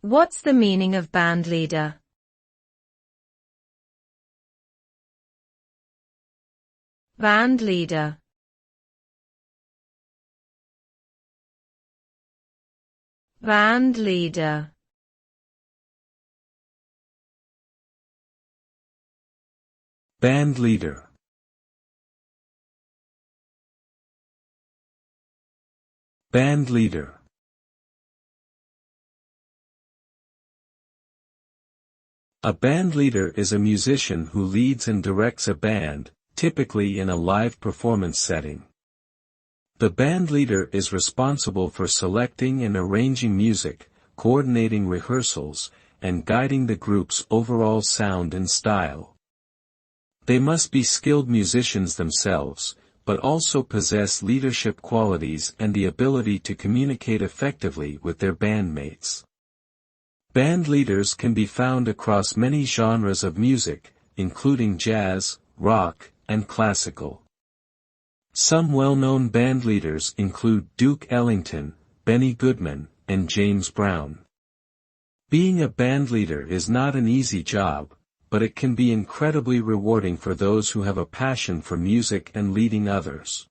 What's the meaning of bandleader? Bandleader. Bandleader. Bandleader. Bandleader. A bandleader is a musician who leads and directs a band, typically in a live performance setting. The bandleader is responsible for selecting and arranging music, coordinating rehearsals, and guiding the group's overall sound and style. They must be skilled musicians themselves, but also possess leadership qualities and the ability to communicate effectively with their bandmates. Bandleaders can be found across many genres of music, including jazz, rock, and classical. Some well-known bandleaders include Duke Ellington, Benny Goodman, and James Brown. Being a bandleader is not an easy job, but it can be incredibly rewarding for those who have a passion for music and leading others.